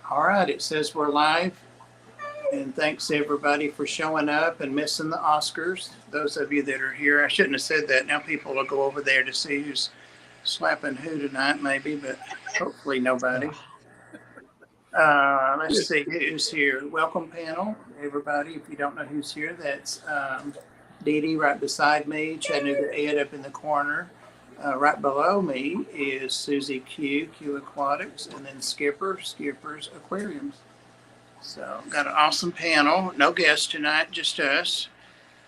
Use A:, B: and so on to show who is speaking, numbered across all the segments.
A: All right, it says we're live, and thanks everybody for showing up and missing the Oscars. Those of you that are here, I shouldn't have said that. Now people will go over there to see who's slapping who tonight, maybe, but hopefully nobody. Let's see who's here. Welcome, panel, everybody. If you don't know who's here, that's Dee Dee right beside me, Chattanooga Ed up in the corner. Right below me is Susie Q Aquatics, and then Skipper's Aquariums. So got an awesome panel. No guests tonight, just us.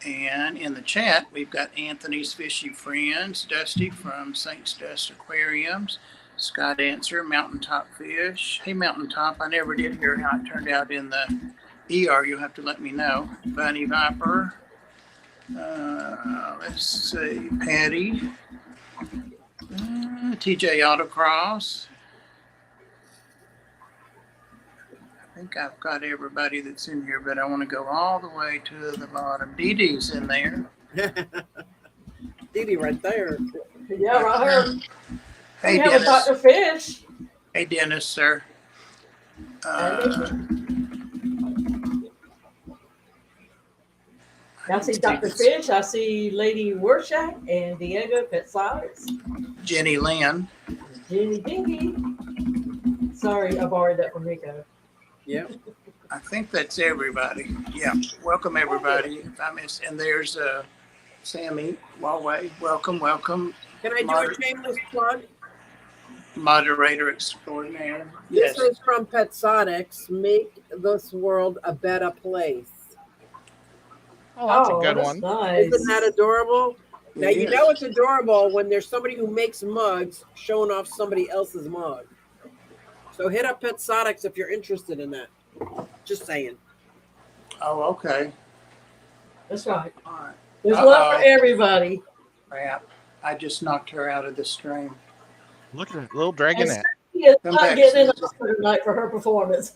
A: And in the chat, we've got Anthony's Fishy Friends, Dusty from Saint's Dust Aquariums, Sky Dancer, Mountaintop Fish. Hey, Mountaintop, I never did hear how it turned out in the ER. You'll have to let me know. Bunny Viper. Let's see, Patty. TJ Autocross. I think I've got everybody that's in here, but I want to go all the way to the bottom. Dee Dee's in there.
B: Dee Dee right there.
C: Yeah, right here.
A: Hey,
C: We have
A: Dennis.
C: a Dr. Fish.
A: Hey, Dennis, sir.
C: I see Dr. Fish. I see Lady Warshak and Diego Petsalis.
A: Jenny Lynn.
C: Jenny Dingy. Sorry, I borrowed that from Rico.
B: Yeah.
A: I think that's everybody. Yeah. Welcome, everybody. If I miss, and there's Sammy Walway. Welcome.
B: Can I do a shameless plug?
A: Moderator extraordinaire.
B: This
A: Yes.
B: is from Petsotics. Make this world a better place.
D: Oh, that's a good
C: that's
D: one.
C: Nice.
B: Isn't that adorable? Now, you
A: Yes.
B: know it's adorable when there's somebody who makes mugs showing off somebody else's mug. So hit up Petsotics if you're interested in that. Just saying.
A: Oh, okay.
C: That's right.
A: All right.
C: There's love for everybody.
A: Crap. I just knocked her out of the stream.
D: Look at that little
C: And
D: dragonette.
C: Stephanie is
A: Come
C: not
A: back,
C: getting in the
A: Susan.
C: Oscar tonight for her performance.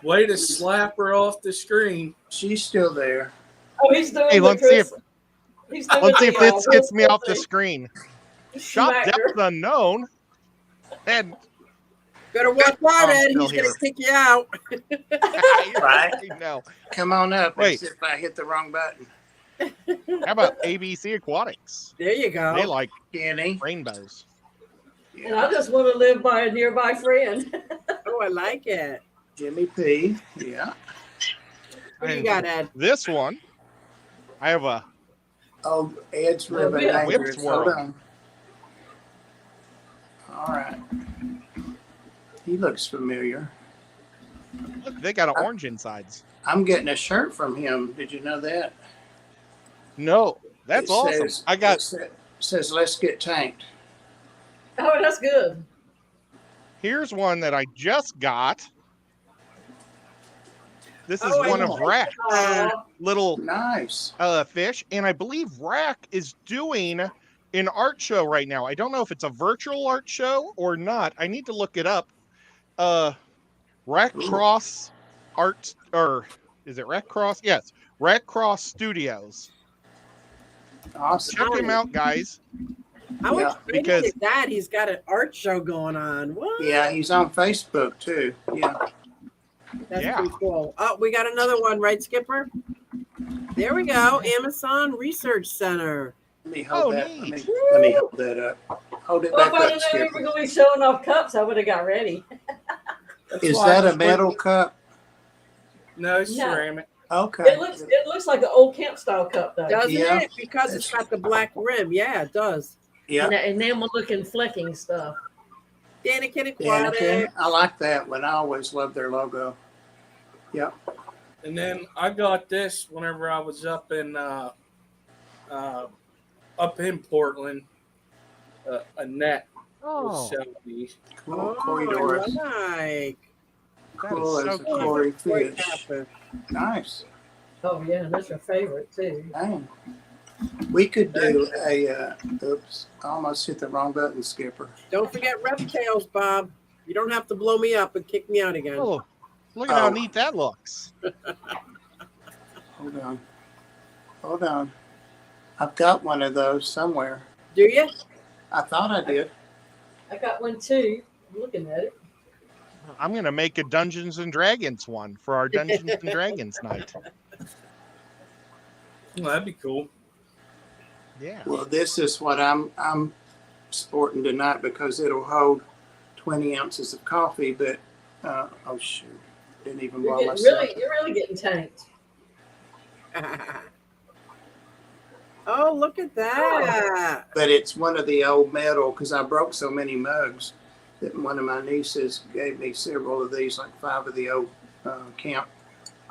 E: Way to slap her off the screen.
A: She's still there.
C: Oh, he's doing
D: Hey,
C: the
D: let's see if
C: Chris. He's doing
D: let's see if
C: the,
D: this gets me
C: Will
D: off the
C: Smith
D: screen.
C: thing.
D: Shop
C: Smacked her.
D: depth unknown. And
B: Better watch out, Ed.
D: still
B: He's going
D: here.
B: to kick you out.
A: Right.
D: No.
A: Come on up.
D: Wait.
A: As if I hit the wrong button.
D: How about ABC Aquatics?
B: There you go.
D: They like
A: Kenny.
D: rainbows.
C: And I just want to live by a nearby friend.
B: Oh, I like it.
A: Jimmy P. Yeah.
B: What you
D: And
B: got, Ed?
D: this one, I have a
A: Oh, Ed's Ribbon
C: yeah.
A: Anchors.
D: Whip
A: Hold
D: swirl.
A: on. All right. He looks familiar.
D: look. They got an orange insides.
A: I'm getting a shirt from him. Did you know that?
D: No, that's
A: It
D: awesome.
A: says-
D: I got.
A: it says let's get tanked.
C: Oh, that's good.
D: Here's one that I just got. This is
B: Oh,
D: one of Rack's little
A: Nice.
D: fish, and I believe Rack is doing an art show right now. I don't know if it's a virtual art show or not. I need to look it up. Rack Cross Art, or is it Rack Cross? Yes, Rack Cross Studios.
A: Awesome.
D: Check him out, guys.
B: How
A: Yeah,
B: exciting
D: because-
B: is that? He's got an art show going on. What?
A: Yeah, he's on Facebook too. Yeah.
B: That's
D: Yeah.
B: pretty cool. Oh, we got another one, right, Skipper? There we go. Amazon Research Center.
A: Let me hold
D: Oh,
A: that.
D: neat.
A: Let me hold that up. Hold it
C: Well,
A: back
C: if I'd
A: up,
C: have known we were
A: Skipper.
C: going to be showing off cups, I would have got ready. That's
A: Is
C: why I
A: that a
C: just went-
A: metal cup?
E: No, it's
C: No.
E: ceramic.
A: Okay.
C: It looks like an old camp style cup though.
B: Doesn't
A: Yeah.
B: it? Because it's got the black rim. Yeah, it does.
A: Yeah.
C: And that enamel looking flecking stuff.
B: Danikin
A: Anakin.
B: Aquatic.
A: I like that one. I always love their logo. Yep.
E: And then I got this whenever I was up in Portland. A net
D: Oh,
E: was selling these.
A: Cool. Corey Doris.
B: Like.
D: that
A: Cool
D: is so
A: as a
D: cute.
A: Corey
B: Great
A: fish.
B: catfish.
A: Nice.
C: Oh yeah, that's your favorite too.
A: Dang. We could do a, oops, I almost hit the wrong button, Skipper.
B: Don't forget reptiles, Bob. You don't have to blow me up and kick me out again.
D: Oh, look at how
A: Oh.
D: neat that looks.
A: Hold on. Hold on. I've got one of those somewhere.
B: Do you?
A: I thought I did.
C: I got one too. I'm looking at it.
D: I'm gonna make a Dungeons and Dragons one for our Dungeons and Dragons night.
E: Well, that'd be cool.
D: Yeah.
A: Well, this is what I'm sporting tonight because it'll hold 20 ounces of coffee. But oh shoot, didn't even blow myself.
C: You're really getting tanked.
B: Oh, look at that.
A: But it's one of the old metal because I broke so many mugs that one of my nieces gave me several of these, like 5 of the old camp.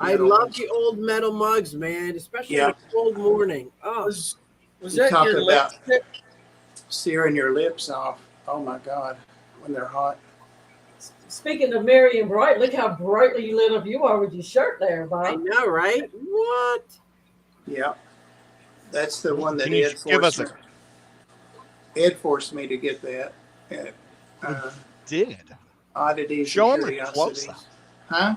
B: I
A: metal
B: love
A: ones.
B: the old metal mugs, man, especially
A: Yeah.
B: on a cold morning. Oh,
E: Was
A: You
E: that
A: talk
E: your
A: about-
E: lipstick?
A: Searing your lips off. Oh my God, when they're hot.
C: Speaking of merry and bright, look how brightly lit up you are with your shirt there,
B: I
C: Bob.
B: know, right? What?
A: Yeah, that's the one that
D: Can you
A: Ed
D: give us
A: forced me. Ed forced me to get that.
D: Did
A: Oddities
D: Show
A: and
D: 'em a
A: curiosities.
D: close-up.
A: Huh?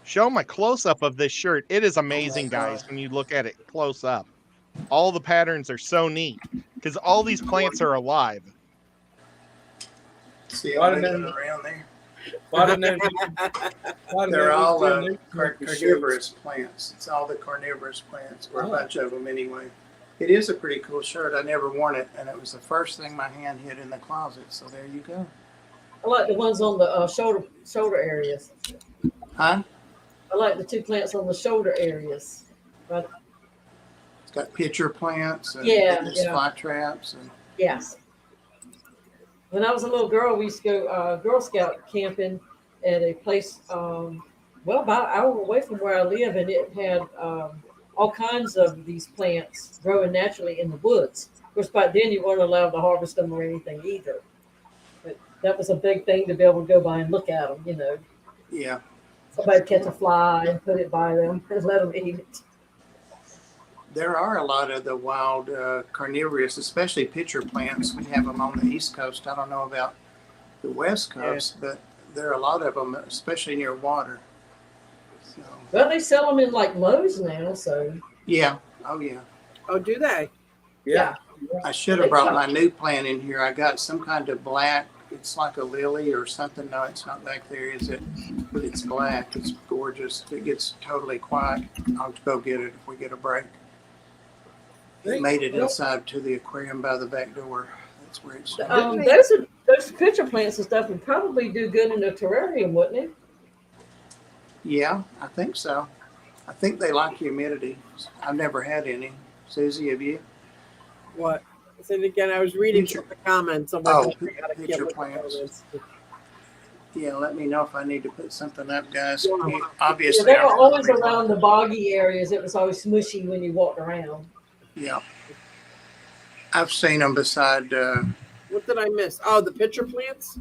D: show them a close up of this shirt. It is amazing,
A: God.
D: guys. When you look at it close up, all the patterns are so neat because all these plants are alive.
A: See
E: Why
A: them
E: did
A: moving
E: they-
A: around there?
E: Why didn't they- why didn't
A: They're
E: they
A: all
E: do new
A: carnivorous plants. It's all the carnivorous plants, or a
E: Oh.
A: bunch of them anyway. It is a pretty cool shirt. I never worn it, and it was the first thing my hand hit in the closet. So there you go.
C: I like the ones on the shoulder areas.
A: Huh?
C: I like the 2 plants on the shoulder areas. But
A: It's got pitcher plants and
C: Yeah,
A: there's
C: yeah.
A: fly traps and
C: yes. When I was a little girl, we used to go Girl Scout camping at a place, well, about an hour away from where I live, and it had all kinds of these plants growing naturally in the woods. Of course, back then you weren't allowed to harvest them or anything either. But that was a big thing to be able to go by and look at them, you know.
A: yeah.
C: Somebody catch a fly and put it by them and let them eat it.
A: There are a lot of the wild carnivorous, especially pitcher plants. We have them on the East Coast. I don't know about the West Coast, but there are a lot of them, especially near water. So,
C: Well, they sell them in like Lowe's now, so
A: yeah. Oh, yeah.
B: Oh, do they?
E: Yeah.
A: I should have brought my new plant in here. I got some kind of black. It's like a lily or something. No, it's not back there, is it? But it's black. It's gorgeous. It gets totally quiet. I'll go get it if we get a break. He made it inside to the aquarium by the back door. That's where it's.
C: those pitcher plants and stuff would probably do good in a terrarium, wouldn't it?
A: Yeah, I think so. I think they like humidity. I've never had any. Susie, have you?
B: What? Say it again. I was reading
A: Pitcher-
B: the comments. I'm
A: Oh,
B: like, I gotta
A: pitcher
B: get with the
A: plants.
B: comments.
A: Yeah, let me know if I need to put something up, guys.
B: Yeah.
C: Yeah,
A: Obviously,
C: they were
A: I'm
C: always
A: gonna be-
C: around the boggy areas. It was always smushy when you walked around.
A: Yeah. I've seen them beside
B: What did I miss? Oh, the pitcher plants?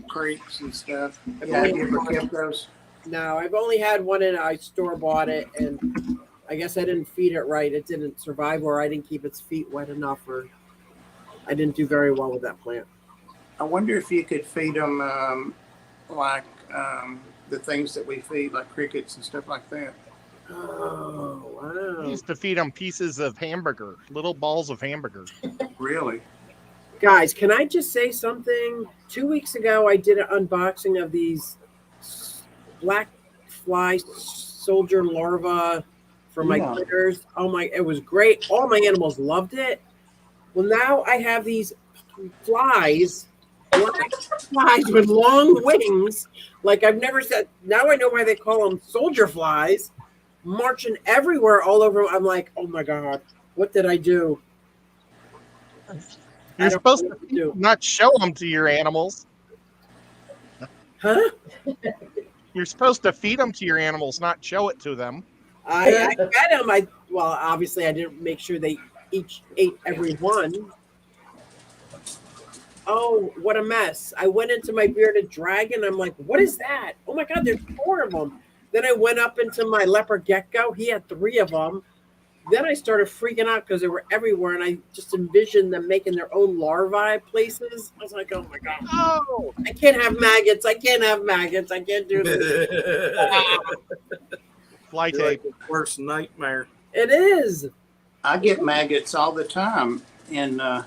A: creeks and stuff. Yeah, have you ever kept those?
B: No, I've only had one and I store bought it, and I guess I didn't feed it right. It didn't survive, or I didn't keep its feet wet enough, or I didn't do very well with that plant.
A: I wonder if you could feed them like the things that we feed, like crickets and stuff like that.
B: Oh,
D: I
B: wow.
D: used to feed them pieces of hamburger, little balls of hamburger.
A: Really?
B: Guys, can I just say something? 2 weeks ago, I did an unboxing of these black fly soldier larvae for my
A: Yeah.
B: critters. Oh my, it was great. All my animals loved it. Well, now I have these flies, black flies with long wings. Like I've never said. Now I know why they call them soldier flies, marching everywhere all over. I'm like, oh my God, what did I do? I
D: You're
B: don't
D: supposed
B: know
D: to
B: what to do.
D: not show them to your animals.
B: Huh?
D: You're supposed to feed them to your animals, not show it to them.
B: I fed them. Well, obviously, I didn't make sure they each ate every one. Oh, what a mess! I went into my bearded dragon. I'm like, what is that? Oh my God, there's 4 of them. Then I went up into my leopard gecko. He had 3 of them. Then I started freaking out because they were everywhere, and I just envisioned them making their own larvae places. I was like, oh my God,
D: Oh,
B: I can't have maggots. I can't have maggots. I can't do this.
D: fly
E: You're
D: tape.
E: like the worst nightmare.
B: It is.
A: I get maggots all the time in
D: Well,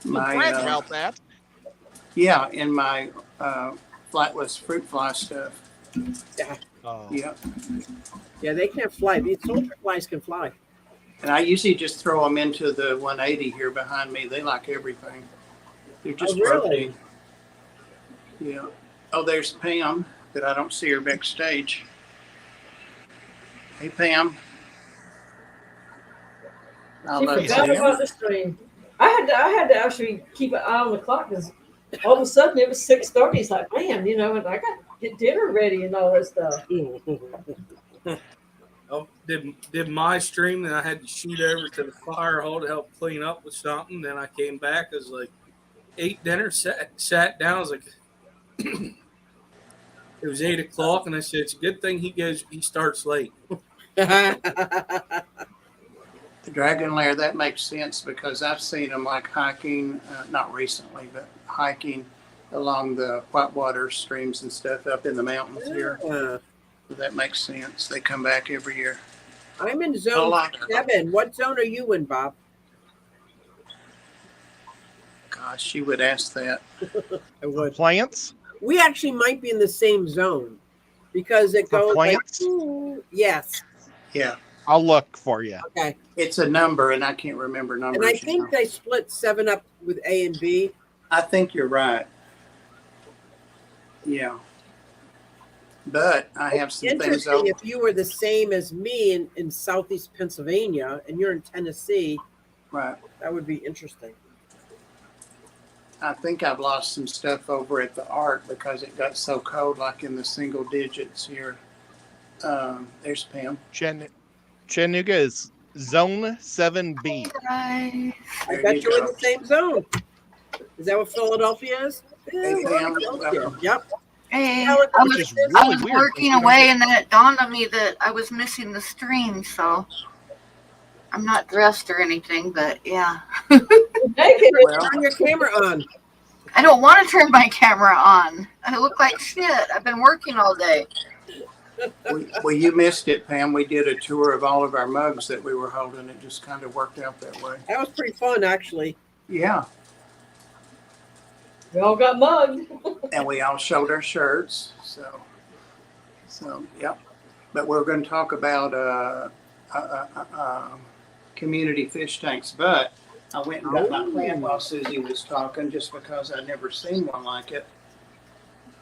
D: brag
A: my
D: about that.
A: yeah, in my flightless fruit fly stuff.
D: Oh.
A: Yeah.
B: Yeah, they can't fly. These soldier flies can fly.
A: And I usually just throw them into the 180 here behind me. They like everything. They're just
B: really?
A: protein. Yeah. Oh, there's Pam, but I don't see her backstage. Hey, Pam. I
C: She
A: love
C: forgot
A: you.
C: about the stream. I had to actually keep an eye on the clock because all of a sudden it was 6:30. It's like, man, and I got to get dinner ready and all that stuff.
E: Oh, did my stream, then I had to shoot over to the fire hall to help clean up with something. Then I came back, I was like, ate dinner, sat down. I was like, it was 8 o'clock, and I said, it's a good thing he starts late.
A: The Dragon Lair, that makes sense because I've seen them like hiking, not recently, but hiking along the whitewater streams and stuff up in the mountains here.
B: Yeah.
A: So that makes sense. They come back every year.
B: I'm in
A: A
B: zone
A: lot of them.
B: 7. What zone are you in, Bob?
A: Gosh, she would ask that.
B: I would.
D: Plants?
B: We actually might be in the same zone because it
D: For
B: goes
D: plants?
B: like, yes.
A: Yeah.
D: I'll look for you.
B: Okay.
A: It's a number, and I can't remember numbers.
B: And I think they split 7 up with A and B.
A: I think you're right. Yeah. But I have some things
B: Interesting
A: over.
B: if you were the same as me in Southeast Pennsylvania and you're in Tennessee,
A: Right.
B: that would be interesting.
A: I think I've lost some stuff over at the Art because it got so cold, like in the single digits here. There's Pam.
D: Chattanooga is Zone 7B.
F: Hi.
B: I
A: There
B: bet
A: you
B: you're in
A: go.
B: the same zone. Is that what Philadelphia is?
A: Hey, Pam. Welcome.
B: Yep.
F: Hey,
B: Alex,
F: I
D: Which
F: was,
D: is
F: I
D: really
F: was
D: weird.
F: working away and then it dawned on me that I was missing the stream, so I'm not dressed or anything, but yeah.
C: Naked.
A: Well,
B: Turn your camera on.
F: I don't want to turn my camera on. I look like shit. I've been working all day.
A: well, you missed it, Pam. We did a tour of all of our mugs that we were holding. It just kind of worked out that way.
B: That was pretty fun, actually.
A: Yeah.
C: We all got mugged.
A: And we all showed our shirts. So yep. But we're going to talk about community fish tanks. But I went and got my plant while Susie was talking just because I'd never seen one like it.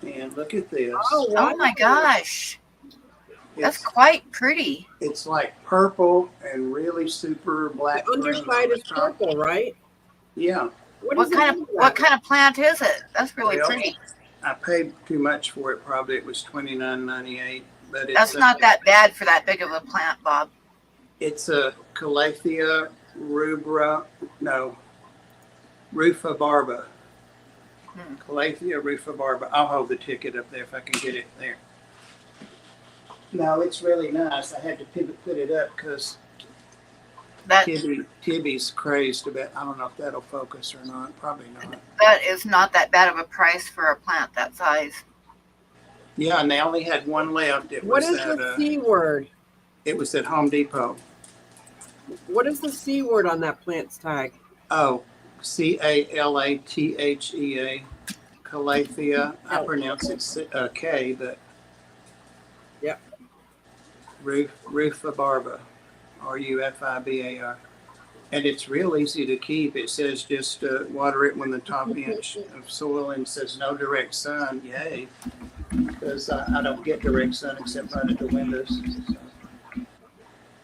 A: And look at this.
B: Oh, wow.
F: Oh my gosh. That's
A: It's,
F: quite pretty.
A: it's like purple and really super black.
B: The underside is purple, right?
A: Yeah.
F: What kind of plant is it? That's really
A: Well,
F: pretty.
A: I paid too much for it. Probably it was $29.98. But it's
F: That's not that bad for that big of a plant, Bob.
A: It's a Calathea rufabarba. Calathea rufabarba. I'll hold the ticket up there if I can get it there. No, it's really nice. I had to put it up because
F: That
A: Tibby's crazed about. I don't know if that'll focus or not. Probably not.
F: that is not that bad of a price for a plant that size.
A: Yeah, and they only had one left. It
B: What
A: was
B: is
A: at
B: the C word?
A: it was at Home Depot.
B: What is the C word on that plant's tag?
A: Oh, Calathea, Calathea. I pronounce it K, but
B: Yep.
A: Rufabarba, Rufibar, and it's real easy to keep. It says just water it when the top inch of soil, and says no direct sun. Yay, because I don't get direct sun except right at the windows. So.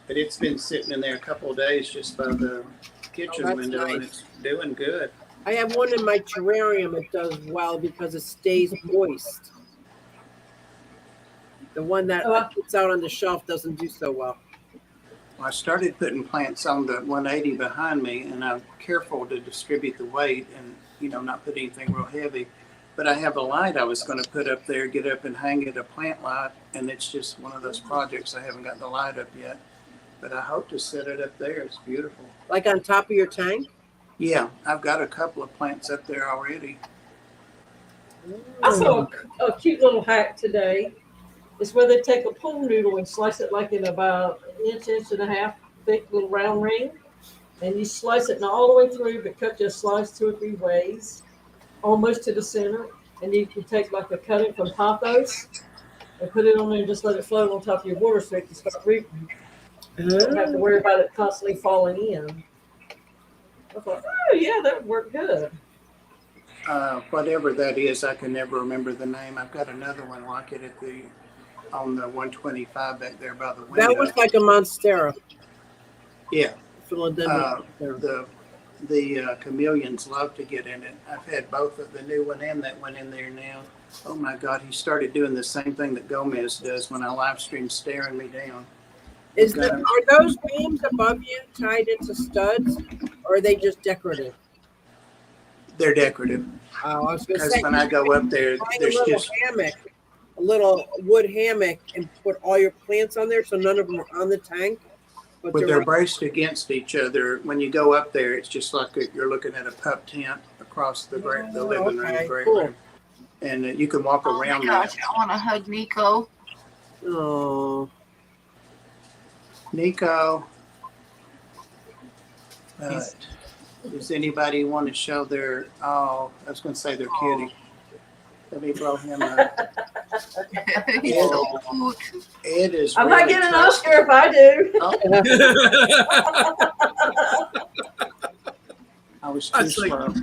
A: But it's been sitting in there a couple of days just by the kitchen
B: that's
A: window, and
B: nice.
A: it's doing good.
B: I have one in my terrarium. It does well because it stays moist. The one that sits out on the shelf doesn't do so well.
A: I started putting plants on the 180 behind me, and I'm careful to distribute the weight and, not put anything real heavy. But I have a light I was going to put up there, get up and hang it, a plant light, and it's just one of those projects. I haven't got the light up yet, but I hope to set it up there. It's beautiful.
B: Like on top of your tank?
A: Yeah, I've got a couple of plants up there already.
C: I saw a cute little hack today. It's where they take a pool noodle and slice it like in about an inch and a half thick little round ring. And you slice it not all the way through, but cut just slice 2 or 3 ways, almost to the center. and you can take like a cutting from pothos and put it on there and just let it float on top of your water so it can start rooting. You don't have to worry about it constantly falling in. I thought, oh yeah, that would work good.
A: Whatever that is, I can never remember the name. I've got another one like it on the 125 back there by the window.
B: That was like a Monstera.
A: Yeah.
B: Philadelphia.
A: The chameleons love to get in it. I've had both of the new one and that one in there now. Oh my God, he started doing the same thing that Gomez does when I live stream, staring me down.
B: Are those beams above you tied into studs, or are they just decorative?
A: They're decorative.
B: Oh, I was going to
A: Because
B: say,
A: when I go up there, there's just
B: a little wood hammock, and put all your plants on there, so none of them are on the tank. But
A: they're braced against each other. When you go up there, it's just like you're looking at a pup tent across the living room, the great room. And you can walk around
F: that. I want to hug Nico.
B: Oh,
A: Nico. Does anybody want to show their? Oh, I was going to say their kitty. Let me blow him up.
F: He's so cute.
A: Ed is.
C: I'm
A: really
C: not getting an
A: trusting.
C: Oscar if I do.
A: I was too slow.
D: Look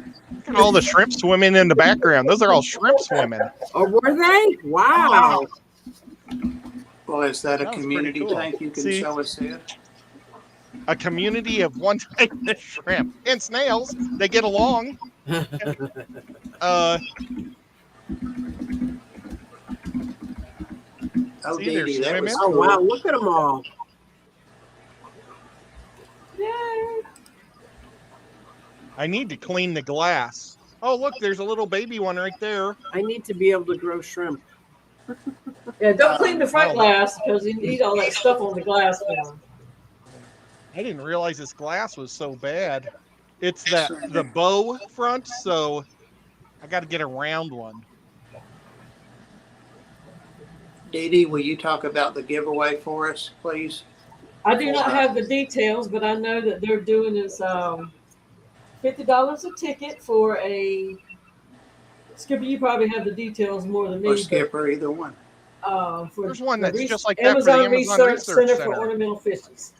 D: at all the shrimp swimming in the background. Those are all shrimp swimming.
B: Oh, were they? Wow.
A: Well, is that a
D: That was
A: community
D: pretty cool.
A: tank you can
D: See?
A: show us, Ed?
D: A community of one type of shrimp and snails. They get along.
A: Oh,
D: See, they're
A: Dee, that was
D: swimming.
B: Oh,
A: cool.
B: wow. Look at them all.
C: Yay.
D: I need to clean the glass. Oh, look, there's a little baby one right there.
B: I need to be able to grow shrimp.
C: Yeah, don't clean the front
D: Oh.
C: glass because you need all that stuff on the glass now.
D: I didn't realize this glass was so bad. It's the bow front, so I got to get a round one.
A: Dee, will you talk about the giveaway for us, please?
C: I do not have the details, but I know that they're doing this $50 a ticket for a Skipper. You probably have the details more than me.
A: Or Skipper, either one.
D: There's one that's just like that for
C: Amazon
D: the Amazon
C: Research
D: Research
C: Center for
D: Center.
C: Ornamental Fishes.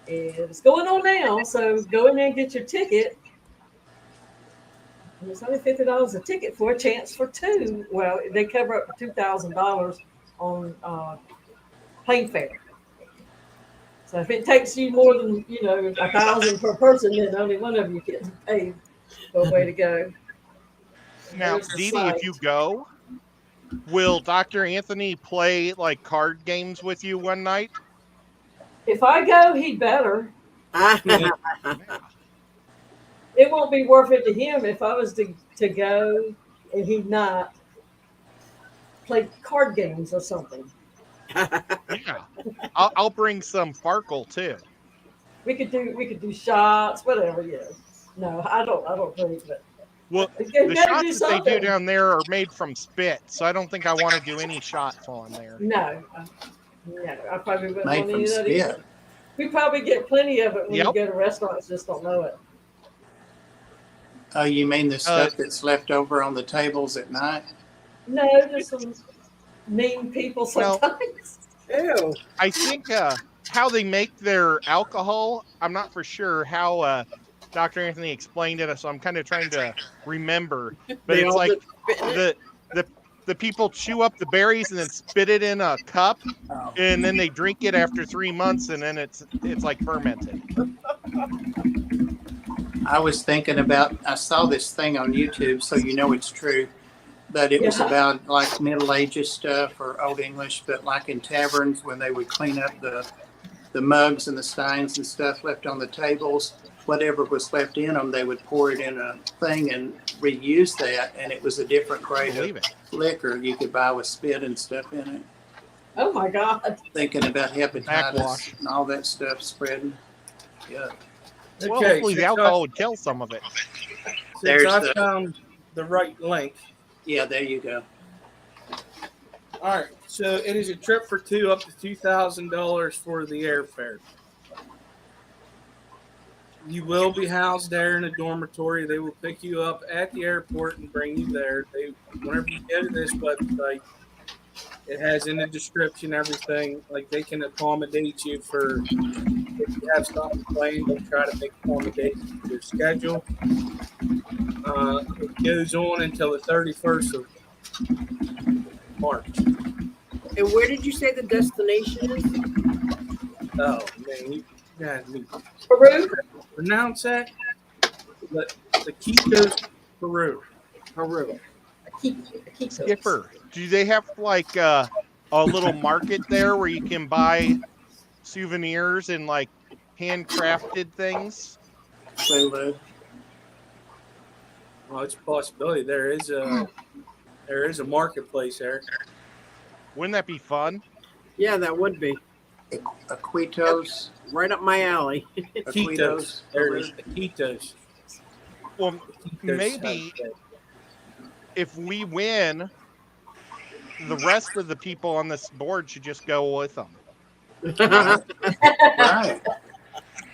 C: And it's going on now, so go in there and get your ticket. And it's only $50 a ticket for a chance for two. Well, they cover up to $2,000 on plane fare. So if it takes you more than $1,000 per person, then only one of you gets paid. So way to go.
D: Now,
C: There's the
D: Dee,
C: site.
D: if you go, will Dr. Anthony play like card games with you one night?
C: If I go, he'd better.
D: Yeah.
C: It won't be worth it to him if I was to go and he'd not play card games or something.
D: Yeah. I'll bring some Farkle too.
C: We could do shots, whatever. Yeah. No, I don't think that.
D: Well,
C: You
D: the
C: gotta
D: shots
C: do
D: that they do
C: something.
D: down there are made from spit, so I don't think I want to do any shots on there.
C: No, I probably wouldn't
A: Made
C: want
A: from
C: any of that
A: spit.
C: either. We probably get plenty of it when
D: Yep.
C: you go to restaurants, just don't know it.
A: Oh, you mean the stuff that's left over on the tables at night?
C: No, there's some mean people
D: Well,
C: sometimes.
B: Ew.
D: I think how they make their alcohol, I'm not for sure how Dr. Anthony explained it, so I'm kind of trying to remember. But
B: They
D: it's
B: all
D: like
B: just spit in it?
D: the people chew up the berries and then spit it in a cup,
A: Oh.
D: and then they drink it after 3 months, and then it's like fermented.
A: I was thinking about, I saw this thing on YouTube, so you know it's true, but it was
C: Yeah.
A: about like Middle Ages stuff or Old English, but like in taverns when they would clean up the mugs and the steins and stuff left on the tables, whatever was left in them, they would pour it in a thing and reuse that, and it was a different
D: I
A: grade
D: believe
A: of
D: it.
A: liquor you could buy with spit and stuff in it.
C: Oh my God.
A: Thinking about hepatitis
D: Backwash.
A: and all that stuff spreading. Yeah.
D: Well, hopefully the alcohol would kill some of it.
A: There's
E: Since I
A: the-
E: found the right link.
A: Yeah, there you go.
E: All right, so it is a trip for two, up to $2,000 for the airfare. You will be housed there in a dormitory. They will pick you up at the airport and bring you there. Whenever you go to this website, it has in the description everything. Like they can accommodate you for if you have something planned. They'll try to make accommodations to your schedule. It goes on until the 31st of March.
B: And where did you say the destination is?
E: Oh man, you got me
C: Peru?
E: pronounce that. The Quito, Peru.
B: Peru.
C: Quito.
D: Skipper, do they have like a little market there where you can buy souvenirs and like handcrafted things?
A: Lulu.
E: Well, it's a possibility. There is a marketplace there.
D: Wouldn't that be fun?
B: Yeah, that would be
A: Aquitos.
B: right up my alley.
E: Quitos. There is Quitos.
D: Well, maybe if we win, the rest of the people on this board should just go with them.
A: Right.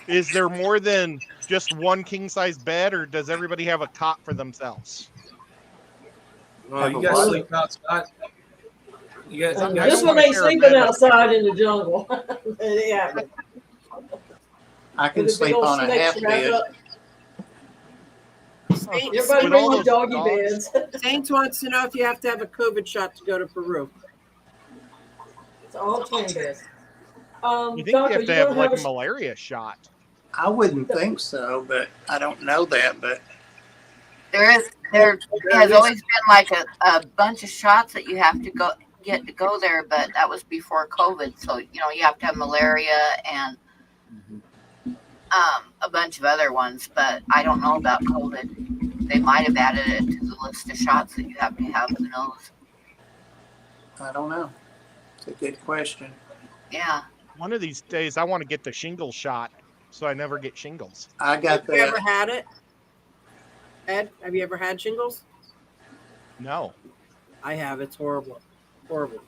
D: Is there more than just one king-size bed, or does everybody have a cot for themselves?
E: Oh, you got to sleep outside. You got
D: I
C: This
D: don't
C: one
D: wanna
C: ain't
D: share a
C: sleeping
D: bed with-
C: outside in the jungle. Yeah.
A: I can
C: With a big
A: sleep
C: old
A: on a
C: snake
A: half
C: wrapped
A: bed.
C: up.
B: Saints,
C: Everybody
D: With
C: bring
D: all
C: your
D: those
C: doggy
D: dogs?
C: beds.
B: Saints wants to know if you have to have a COVID shot to go to Peru.
C: It's all twin beds.
D: You think
C: Doctor,
D: you have to have
C: gonna
D: like a
C: a-
D: malaria shot?
A: I wouldn't think so, but I don't know that. But
F: There has always been like a bunch of shots that you have to get to go there, but that was before COVID. So, you have to have malaria and a bunch of other ones, but I don't know about COVID. They might have added it to the list of shots that you have to have. Who knows?
A: I don't know. It's a good question.
F: Yeah.
D: One of these days, I want to get the shingles shot, so I never get shingles.
A: I got
B: Have you ever
A: that.
B: had it? Ed, have you ever had shingles?
D: No.
B: I have. It's horrible. Horrible.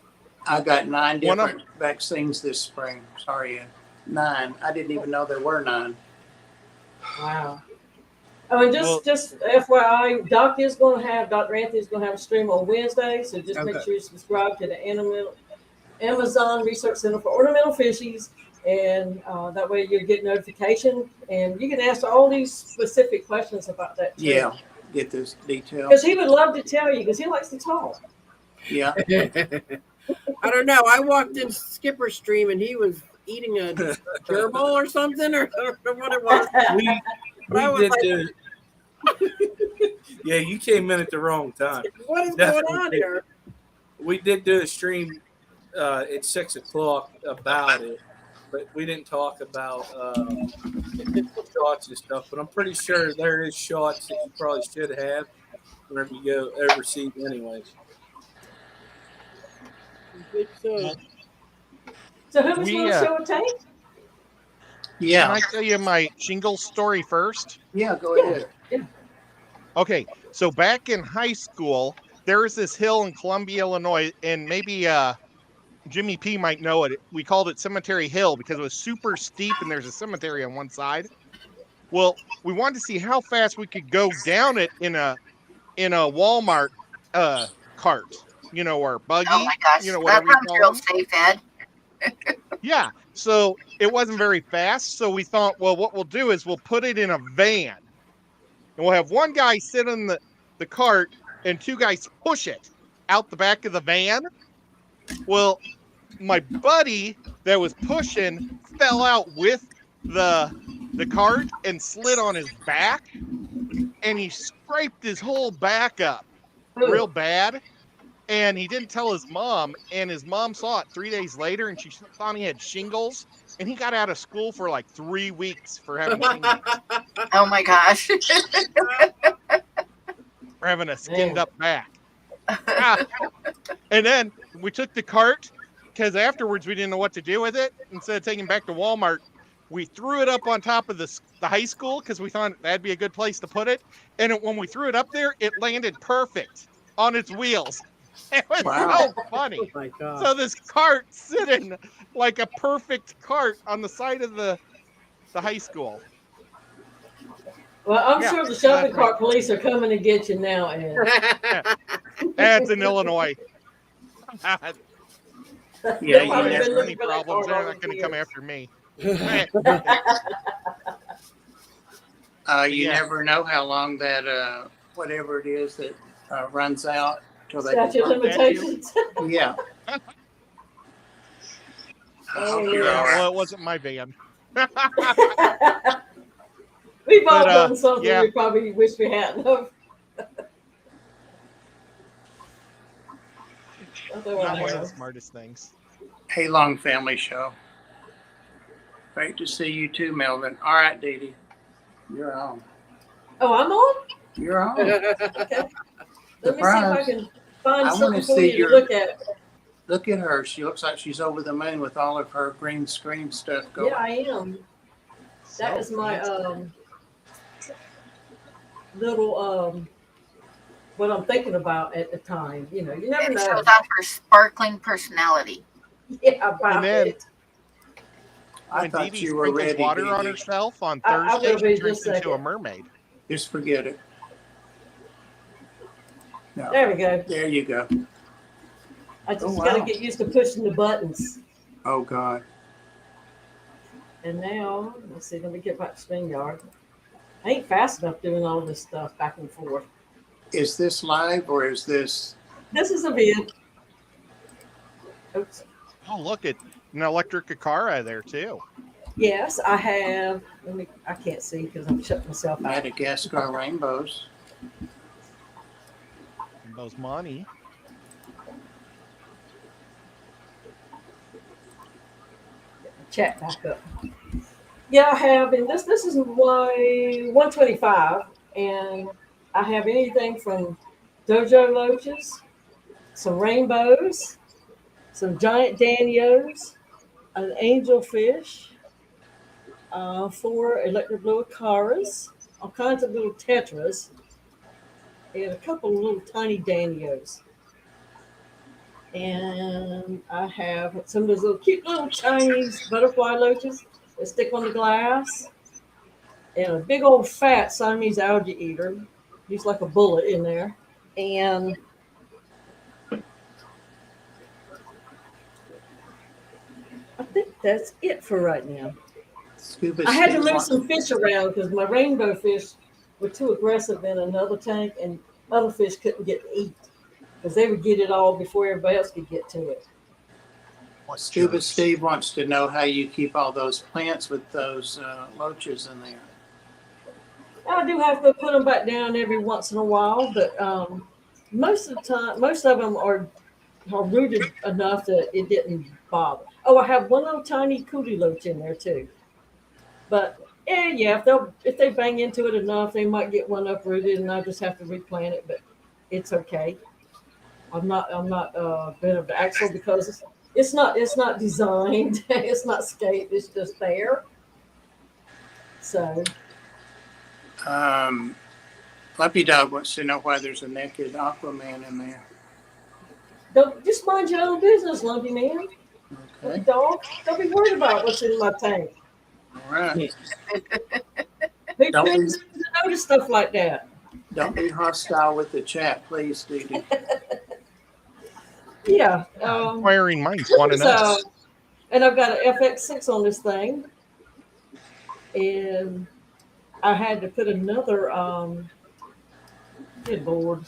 A: I got 9
D: One of-
A: different vaccines this spring. Sorry, Ed. 9. I didn't even know there were 9.
C: Wow. Oh, and
D: Well-
C: just FYI, Dr. Anthony is going to have a stream on Wednesday, so just make
B: Okay.
C: sure you subscribe to the Amazon Research Center for Ornamental Fishies, and that way you get notification, and you can ask all these specific questions about that too.
A: Yeah, get this detail.
C: Because he would love to tell you, because he likes to talk.
A: Yeah,
B: I don't know. I walked in Skipper's stream and he was eating a gerbil or something, or I don't know what it was. I was
E: We
B: like-
E: did yeah, you came in at the wrong time.
B: What is
E: Definitely.
B: going on here?
E: We did do a stream at 6:00 about it, but we didn't talk about shots and stuff. But I'm pretty sure there is shots that you probably should have whenever you go overseas, anyways.
C: So who was
D: We,
C: going to show a tape?
D: Can
A: yeah,
D: I tell you my shingles story first?
A: yeah. Go ahead.
D: Okay, so back in high school, there was this hill in Columbia, Illinois, and maybe Jimmy P might know it. We called it Cemetery Hill because it was super steep and there's a cemetery on one side. Well, we wanted to see how fast we could go down it in a Walmart cart, or buggy,
F: Oh my gosh. That
D: whatever you
F: sounds
D: call
F: real
D: them.
F: safe, Ed.
D: Yeah, so it wasn't very fast. So we thought, well, what we'll do is we'll put it in a van. And we'll have one guy sit in the cart and 2 guys push it out the back of the van. Well, my buddy that was pushing fell out with the cart and slid on his back. And he scraped his whole back up real bad. And he didn't tell his mom. And his mom saw it 3 days later and she thought he had shingles. And he got out of school for like 3 weeks for having shingles.
F: Oh my gosh.
D: For having a skinned up back. And then we took the cart because afterwards we didn't know what to do with it. Instead of taking it back to Walmart, we threw it up on top of the high school because we thought that'd be a good place to put it. And when we threw it up there, it landed perfect on its wheels. It was
A: Wow.
D: so funny.
B: Oh my God.
D: So this cart sitting like a perfect cart on the side of the high school.
C: Well, I'm
D: Yeah,
C: sure the shopping
D: that's me.
C: cart police are coming to get you now, Ed.
D: That's in Illinois.
A: Yeah,
C: They've
A: you
C: probably
D: Illinois has
C: been
A: never,
C: looking
D: money
C: for that
D: problems.
C: card
D: They're
C: all
D: not
C: these
D: going to come
C: years.
D: after me.
A: you
D: Yeah.
A: never know how long that whatever it is that runs out till they can
C: Statute of
A: contact you.
C: limitations.
A: Yeah. I
C: Oh,
A: hope you're
C: Lord.
A: all
D: Yeah.
A: right.
D: Well, it wasn't my van.
C: We've all
D: But
C: done something
D: yeah.
C: we probably wish we hadn't. Have. Although
D: Not
C: I
D: one of the
C: have.
D: smartest things.
A: Hey, Long Family Show. Great to see you too, Melvin. All right, Dee Dee. You're on.
C: Oh, I'm on?
A: You're on.
C: Okay. Let me see if I
A: Surprise.
C: can find
A: I want
C: something
A: to
C: for
A: see
C: you
A: your.
C: to look at.
A: Look at her. She looks like she's over the moon with all of her green screen stuff going.
C: Yeah, I am. That is my
D: fancy.
C: little what I'm thinking about at the time. You know, you never
F: It
C: know.
F: shows off her sparkling personality.
C: Yeah, about
D: And then
C: it.
A: I
D: when Dee
A: thought
D: Dee
A: you were
D: sprinkles
A: ready,
D: water
A: Dee
D: on
A: Dee.
D: herself on
C: I
D: Thursday,
C: will
D: she
C: be
D: turns
C: just a
D: into a
C: second.
D: mermaid.
A: Just forget it. No.
C: There we go.
A: There you go.
C: I just
A: Oh,
C: got to
A: wow.
C: get used to pushing the buttons.
A: Oh, God.
C: And now, let's see, let me get back to StreamYard. I ain't fast enough doing all this stuff back and forth.
A: Is this live or is this?
C: This is a vid. Oops.
D: Oh, look at an electric car there too.
C: Yes, I have. I can't see because I'm shutting myself out.
A: Madagascar rainbows.
D: And those money.
C: Chat back up. Yeah, I have, and this is my 125, and I have anything from dojo loaches, some rainbows, some giant danios, an angelfish, 4 electric blue acaras, all kinds of little tetras, and a couple of little tiny danios. And I have some of those little cute little Chinese butterfly loaches that stick on the glass, and a big old fat Siamese algae eater. He's like a bullet in there. And I think that's it for right now.
A: Scuba
C: I had to
A: Steve
C: move
A: wants-
C: some fish around because my rainbow fish were too aggressive in another tank, and other fish couldn't get to eat because they would get it all before everybody else could get to it.
A: Scuba Steve wants to know how you keep all those plants with those loaches in there.
C: I do have to put them back down every once in a while, but most of the time, most of them are rooted enough that it didn't bother. Oh, I have one little tiny cootie loach in there too. But yeah, if they bang into it enough, they might get one uprooted, and I just have to replant it. But it's okay. I'm not a bit of the axle because it's not designed. It's not scaped. It's just there. So.
A: Puppy Dog wants to know why there's a naked Aquaman in there.
C: Don't just mind your own business, Lumpy Man.
A: Okay.
C: Dog, don't be worried about what's in my tank.
A: All right.
C: Who
A: Don't be-
C: needs to notice stuff like that?
A: Don't be hostile with the chat, please, Dee Dee.
C: Yeah.
D: Inquiring minds want to know.
C: And I've got an FX6 on this thing, and I had to put another good lord,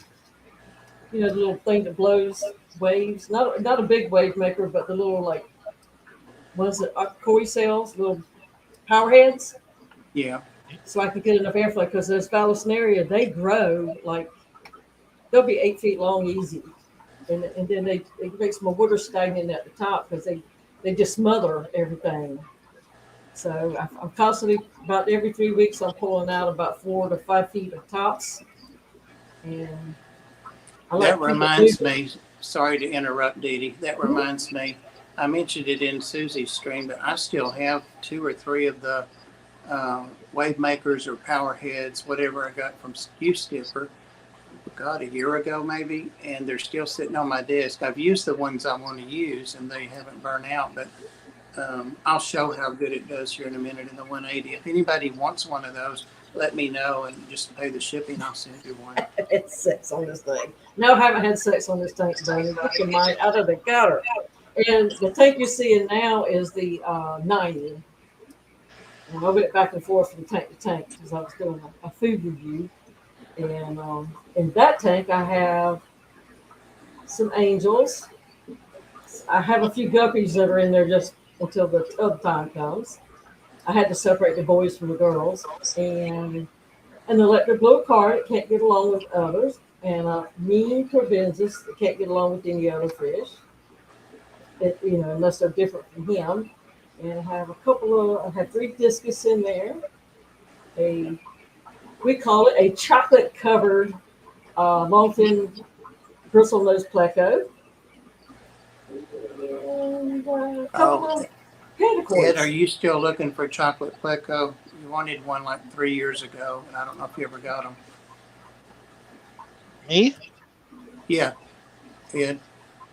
C: the little thing that blows waves. Not a big wave maker, but the little what is it? Koi cells, little power heads.
A: Yeah.
C: So I can get enough airflow because those Vallisneria, they grow they'll be 8 feet long easy, and then it makes my water stagnant at the top because they just smother everything. So I'm constantly, about every 3 weeks, I'm pulling out about 4 to 5 feet of tops. And
A: That reminds me, sorry to interrupt, Dee Dee. That reminds me, I mentioned it in Susie's stream, but I still have 2 or 3 of the wave makers or power heads, whatever I got from Skipper, God, a year ago maybe, and they're still sitting on my desk. I've used the ones I want to use, and they haven't burned out, but I'll show how good it does here in a minute in the 180. If anybody wants one of those, let me know and just pay the shipping. I'll send you one.
C: Had sex on this thing. No, I haven't had sex on this tank, Bunny. Get mine out of the gutter. And the tank you're seeing now is the 90. And I went back and forth from tank to tank because I was doing a food review. And in that tank, I have some angels. I have a few guppies that are in there just until the other time comes. I had to separate the boys from the girls. And an electric blue card that can't get along with others. And a mean corvinus that can't get along with any other fish. Unless they're different from him. And I have I have 3 discus in there. We call it a chocolate covered longfin bristlenose pleco. And a couple of panacoids.
A: Ed, are you still looking for chocolate pleco? You wanted one like 3 years ago, and I don't know if you ever got them.
D: Me?
A: Yeah, Ed.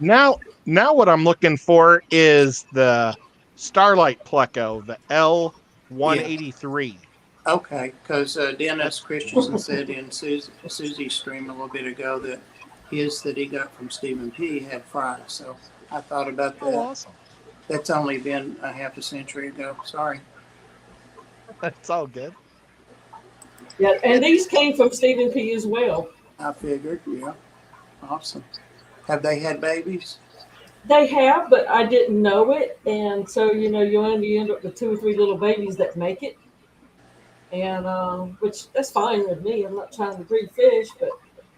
D: Now what I'm looking for is the Starlight Pleco, the L183.
A: Okay, because Dennis Christensen said in Susie's stream a little bit ago that his that he got from Stephen P. had fries. So I thought about that.
D: Oh, awesome.
A: That's only been a half a century ago. Sorry.
D: That's all good.
C: Yeah, and these came from Stephen P. as well.
A: I figured, yeah. Awesome. Have they had babies?
C: They have, but I didn't know it. And so, you only end up with 2 or 3 little babies that make it. And which that's fine with me. I'm not trying to breed fish, but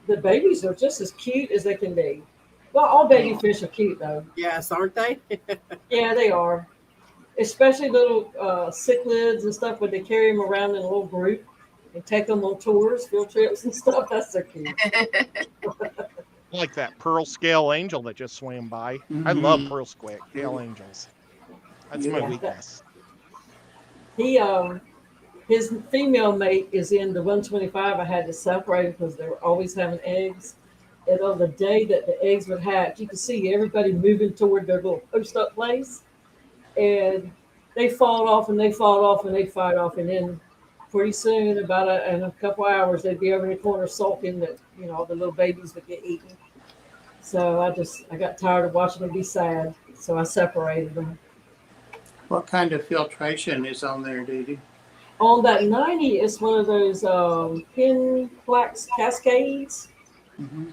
C: the babies are just as cute as they can be. Well, all baby fish are cute though.
B: Yes, aren't they?
C: Yeah, they are. Especially little cichlids and stuff where they carry them around in a little group and take them on tours, field trips and stuff. That's so cute.
D: Like that pearl scale angel that just swam by. I love pearl scale angels. That's my weakness.
C: His female mate is in the 125. I had to separate because they were always having eggs. And on the day that the eggs would hatch, you could see everybody moving toward their little post-up place. And they fall off and they fall off and they fight off. And then pretty soon, in a couple hours, they'd be over in the corner sulking that, all the little babies would get eaten. So I got tired of watching them be sad. So I separated them.
A: What kind of filtration is on there, Dee Dee?
C: On that 90, it's one of those pin flax cascades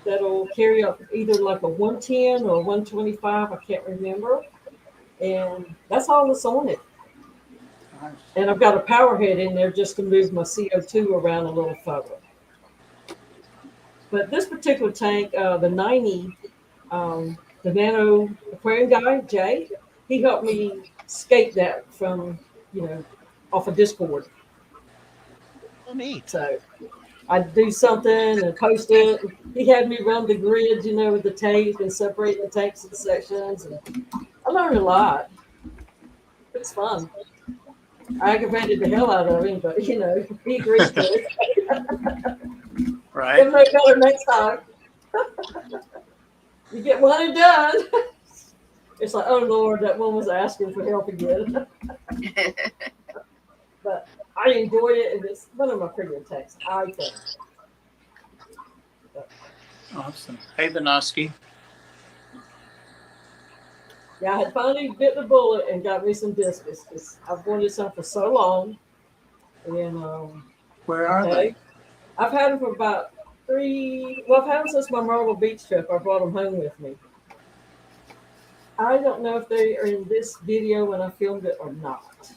C: that'll carry up either like a 110 or 125. I can't remember. And that's all that's on it.
A: Nice.
C: And I've got a power head in there just to move my CO2 around a little further. But this particular tank, the 90, the Nano Aquarium guy, Jay, he helped me skate that from, off of Discord.
D: Oh, neat.
C: So I'd do something and post it. He had me run the grid, with the tape and separating the tanks into sections. And I learned a lot. It's fun. I aggravated the hell out of him, but he agrees to it.
A: Right.
C: It'll make better next time. You get one and done. It's like, oh Lord, that one was asking for help again. But I enjoyed it, and it's one of my favorite texts, I think.
A: Awesome. Hey, Benoski.
C: Yeah, I had finally bit the bullet and got me some discus because I've wanted some for so long. And
A: Where are they?
C: I've had them for about 3. Well, I've had them since my Myrtle Beach trip. I brought them home with me. I don't know if they are in this video when I filmed it or not.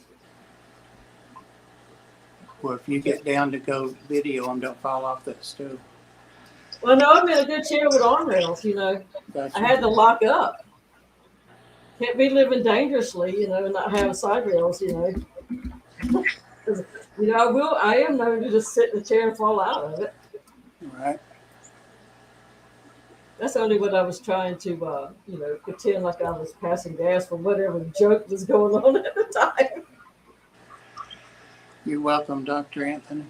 A: Well, if you get down to go video them, don't fall off that stove.
C: Well, no, I'm in a good chair with armrails,
A: Gotcha.
C: I had to lock up. Can't be living dangerously, and not have side rails, I am known to just sit in the chair and fall out of it.
A: Right.
C: That's only what I was trying to, pretend like I was passing gas for whatever joke was going on at the time.
A: You're welcome, Dr. Anthony.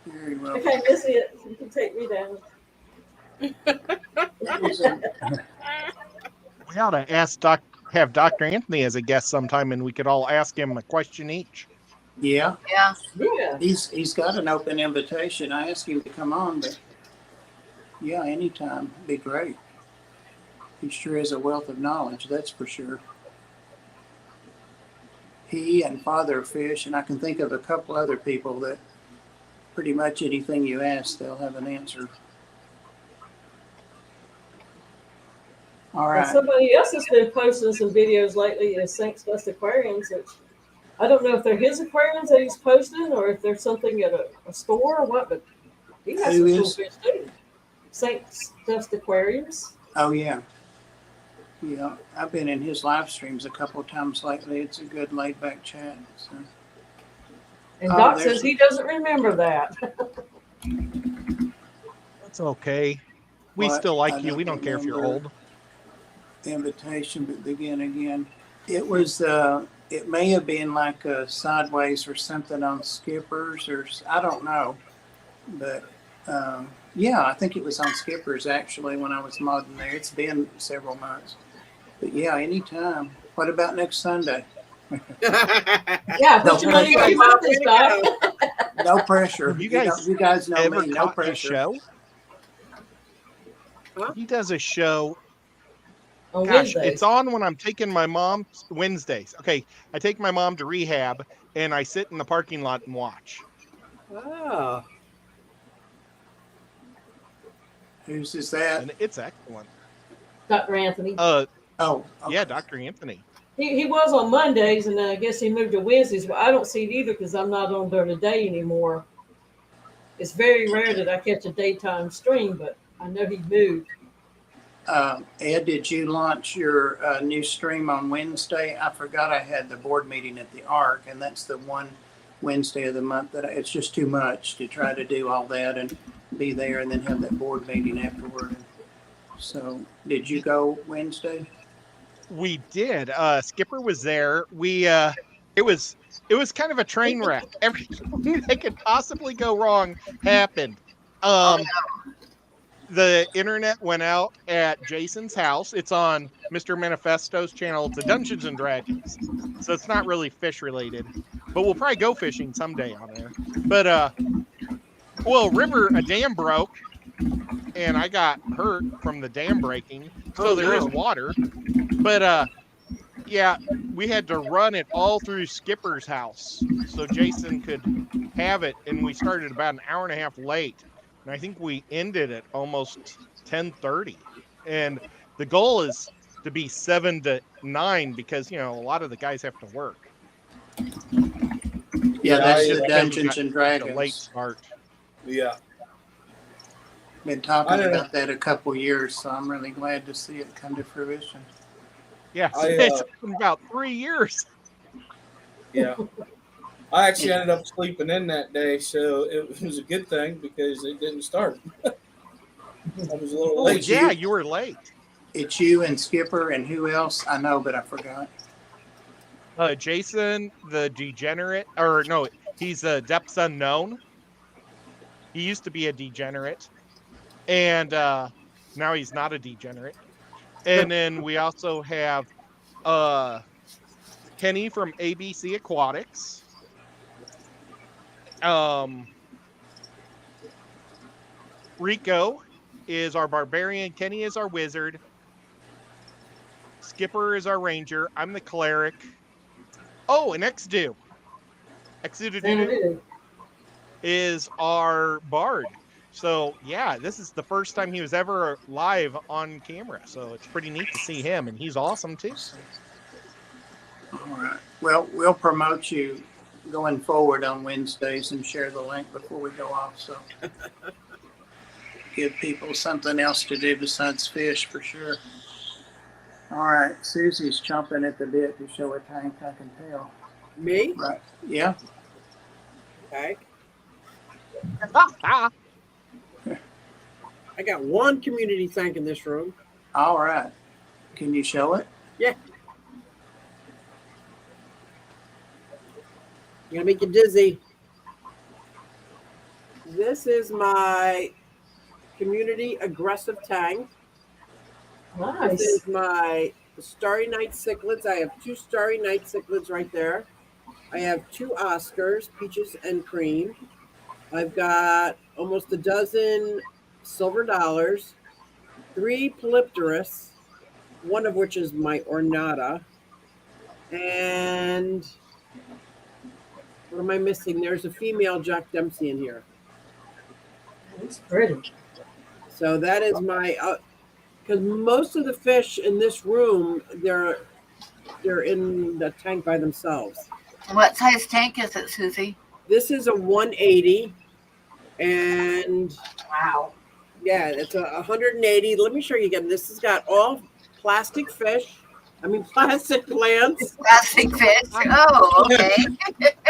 A: Very welcome.
C: Okay, this is it. You can take me down.
D: We ought to have Dr. Anthony as a guest sometime, and we could all ask him a question each.
A: Yeah,
F: Yeah.
C: Yeah.
A: he's got an open invitation. I asked him to come on, but yeah, anytime, be great. He sure is a wealth of knowledge, that's for sure. He and Father Fish, and I can think of a couple other people that pretty much anything you ask, they'll have an answer. All
C: And
A: right.
C: somebody else has been posting some videos lately is Saints Best Aquariums, which I don't know if they're his aquariums that he's posting or if there's something at a store or what, but he has
A: Who
C: some cool
A: is?
C: fish too. Saints Best Aquariums.
A: Oh yeah, yeah. I've been in his live streams a couple of times lately. It's a good laid back chat. So.
C: And
A: Oh,
C: Doc
A: there's
C: says he doesn't remember that.
D: That's okay. We
A: what
D: still
A: I
D: like you. We don't care if you're
A: remember.
D: old.
A: Invitation, but begin again. It was. It may have been like a sideways or something on Skippers, or I don't know, but. Yeah, I think it was on Skippers actually when I was modding there. It's been several months. But yeah, anytime. What about next Sunday?
C: Yeah,
A: No
C: put your money where
A: pressure.
C: your mouth is, Doc.
A: No pressure.
D: Have you guys
A: you guys know
D: ever
A: me. No
D: caught his
A: pressure.
D: show?
B: Huh?
D: He does a show.
C: On
D: Gosh,
C: Wednesdays.
D: it's on when I'm taking my mom Wednesdays. Okay, I take my mom to rehab and I sit in the parking lot and watch.
B: Oh.
A: Whose is that?
D: And it's excellent.
C: Dr. Anthony.
A: Oh, okay.
D: Yeah, Dr. Anthony.
C: He was on Mondays, and then I guess he moved to Wednesdays. But I don't see it either because I'm not on during the day anymore. It's very rare that I catch a daytime stream, but I know he moved.
A: Ed, did you launch your new stream on Wednesday? I forgot I had the board meeting at the Arc, and that's the one Wednesday of the month that it's just too much to try to do all that and be there and then have that board meeting afterward. So, did you go Wednesday?
D: We did. Skipper was there. It was kind of a train wreck. Everything that could possibly go wrong happened. The internet went out at Jason's house. It's on Mr. Manifesto's channel. It's a Dungeons and Dragons, so it's not really fish related. But we'll probably go fishing someday on there. But a dam broke, and I got hurt from the dam breaking. So there is water. But yeah, we had to run it all through Skipper's house so Jason could have it, and we started about an hour and a half late. And I think we ended at almost 10:30. And the goal is to be 7 to 9 because, a lot of the guys have to work.
A: Yeah, that's the
D: because
A: Dungeons and
D: a
A: Dragons.
D: late start.
E: Yeah.
A: Been talking about that a couple years, so I'm really glad to see it come to fruition.
D: Yeah, it's been about 3 years.
E: Yeah. I actually ended up sleeping in that day, so it was a good thing because it didn't start. I was a little late.
D: Yeah, you were late.
A: It's you and Skipper and who else? I know, but I forgot.
D: Jason, the degenerate, or no, he's a Depths Unknown. He used to be a degenerate, and now he's not a degenerate. And then we also have Kenny from ABC Aquatics. Rico is our barbarian. Kenny is our wizard. Skipper is our ranger. I'm the cleric. Oh, and Xdu is our bard. So yeah, this is the first time he was ever live on camera. So it's pretty neat to see him, and he's awesome too.
A: All right. Well, we'll promote you going forward on Wednesdays and share the link before we go off. So give people something else to do besides fish for sure. All right. Susie's chomping at the bit to show a tank, I can tell.
B: Me?
A: Right. Yeah.
B: Okay. I got one community tank in this room.
A: All right. Can you show it?
B: Yeah. Gonna make you dizzy. This is my community aggressive tank.
C: Nice.
B: This is my Starry Night cichlids. I have 2 Starry Night cichlids right there. I have 2 Oscars, peaches and cream. I've got almost a dozen silver dollars, 3 polypterus, one of which is my ornata. And what am I missing? There's a female Jack Dempsey in here.
C: It's pretty.
B: So that is my, because most of the fish in this room, they're in the tank by themselves.
F: What size tank is it, Susie?
B: This is a 180, and
C: Wow.
B: yeah, it's a 180. Let me show you again. This has got all plastic fish. I mean, plastic plants.
F: Plastic fish. Oh, okay.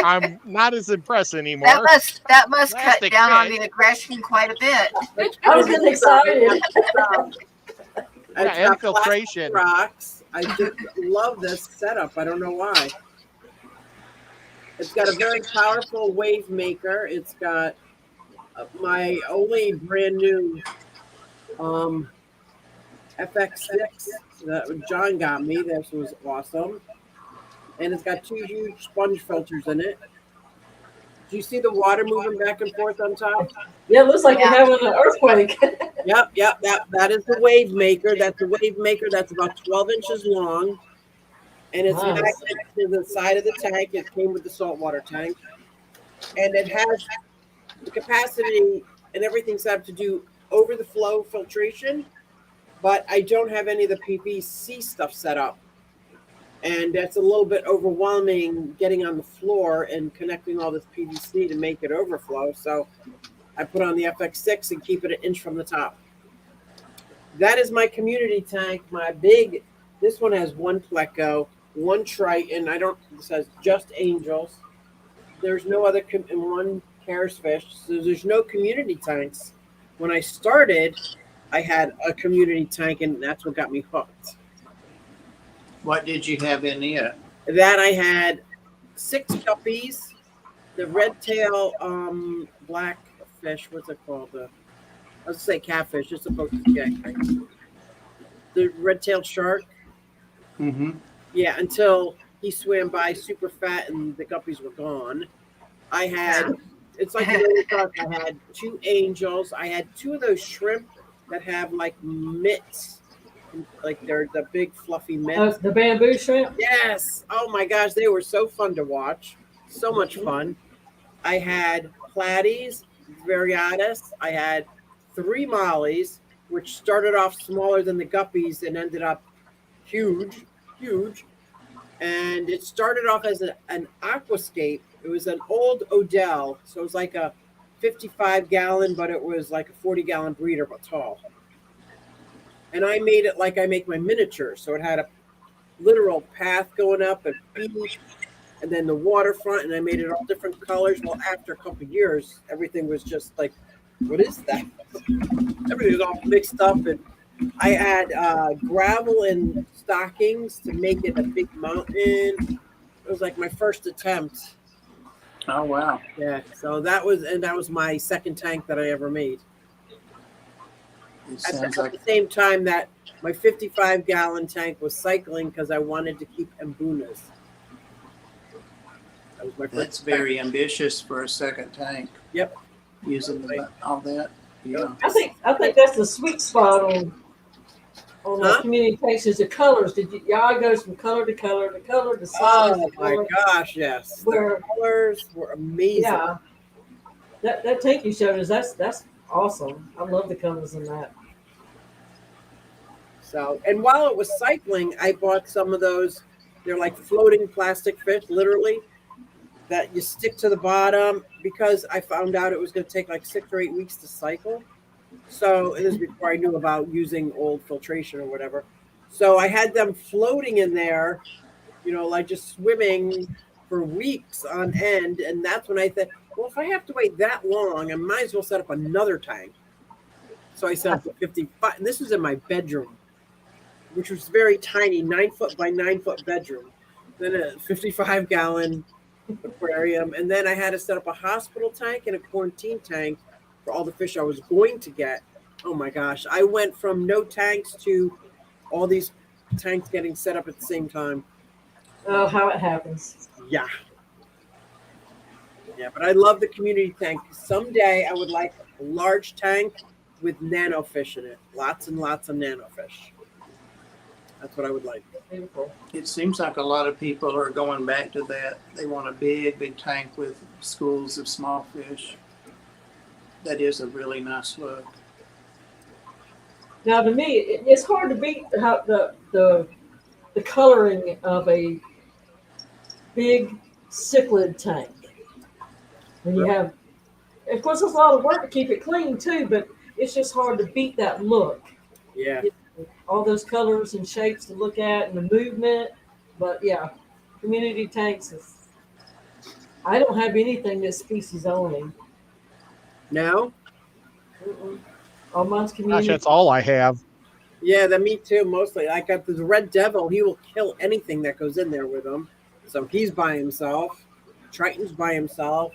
D: I'm not as impressed anymore.
F: That must cut
D: Plastic
F: down on
D: fish.
F: the aggression quite a bit.
C: I was getting excited.
B: It's got
D: infiltration.
B: plastic rocks. I just love this setup. I don't know why. It's got a very powerful wave maker. It's got my only brand new FX6 that John got me. This was awesome. And it's got 2 huge sponge filters in it. Do you see the water moving back and forth on top?
C: Yeah, it looks like
F: Yeah.
C: you're having an earthquake.
B: Yep. That is the wave maker. That's a wave maker that's about 12 inches long. And it's
C: Nice.
B: magnetic to the side of the tank. It came with the saltwater tank. And it has the capacity and everything set up to do over the flow filtration. But I don't have any of the PVC stuff set up. And that's a little bit overwhelming getting on the floor and connecting all this PVC to make it overflow. So I put on the FX6 and keep it an inch from the top. That is my community tank. My big, this one has 1 pleco, 1 triton. This has just angels. There's no other, and 1 Cares fish. So there's no community tanks. When I started, I had a community tank, and that's what got me hooked.
A: What did you have in it?
B: That I had 6 guppies, the red tail black fish. What's it called? Let's say catfish. It's supposed to get the red tailed shark.
A: Mm-hmm.
B: Yeah, until he swam by super fat and the guppies were gone. I had, it's like a little shark. I had 2 angels. I had 2 of those shrimp that have like mitts. Like they're the big fluffy mitts.
C: The bamboo shrimp.
B: Yes. Oh my gosh, they were so fun to watch. So much fun. I had platies, variatus. I had 3 mollies, which started off smaller than the guppies and ended up huge. And it started off as an aquascape. It was an old Odell, so it was like a 55-gallon, but it was like a 40-gallon breeder, but tall. And I made it like I make my miniatures. So it had a literal path going up and beach, and then the waterfront, and I made it all different colors. Well, after a couple of years, everything was just like, what is that? Everything was all mixed up, and I had gravel and stockings to make it a big mountain. It was like my first attempt.
A: Oh, wow.
B: Yeah, so that was my second tank that I ever made.
A: It
B: At
A: sounds
B: the
A: like
B: same time that my 55-gallon tank was cycling because I wanted to keep mbunas. That was my first
A: that's
B: tank.
A: very ambitious for a second tank.
B: Yep.
A: Using all that. Yeah.
C: I think that's the sweet spot on
B: Huh?
C: communications. The colors. Y'all goes from color to color to color to size.
B: Oh
C: to
B: my
C: color,
B: gosh, yes.
C: Where
B: The colors were amazing.
C: yeah, that tank you showed us. That's awesome. I love the colors in that.
B: So, and while it was cycling, I bought some of those. They're like floating plastic fish, literally, that you stick to the bottom because I found out it was going to take like 6 or 8 weeks to cycle. So it was before I knew about using old filtration or whatever. So I had them floating in there, like just swimming for weeks on end. And that's when I thought, well, if I have to wait that long, I might as well set up another tank. So I set up a 55. And this was in my bedroom, which was very tiny, 9-foot by 9-foot bedroom. Then a 55-gallon aquarium. And then I had to set up a hospital tank and a quarantine tank for all the fish I was going to get. Oh my gosh. I went from no tanks to all these tanks getting set up at the same time.
C: Oh, how it happens.
B: Yeah. Yeah, but I love the community tank. Someday I would like a large tank with nanofish in it. Lots and lots of nanofish. That's what I would like.
C: Beautiful.
A: It seems like a lot of people are going back to that. They want a big, big tank with schools of small fish. That is a really nice look.
C: Now, to me, it's hard to beat how the coloring of a big cichlid tank. When you have, of course, it's a lot of work to keep it clean too, but it's just hard to beat that look.
B: Yeah.
C: All those colors and shapes to look at and the movement. But yeah, community tanks is. I don't have anything that's species only.
B: No?
C: Mm-mm. All mine's
D: Gosh,
C: community.
D: that's all I have.
B: Yeah, that me too, mostly. I got this red devil. He will kill anything that goes in there with him. So he's by himself. Triton's by himself.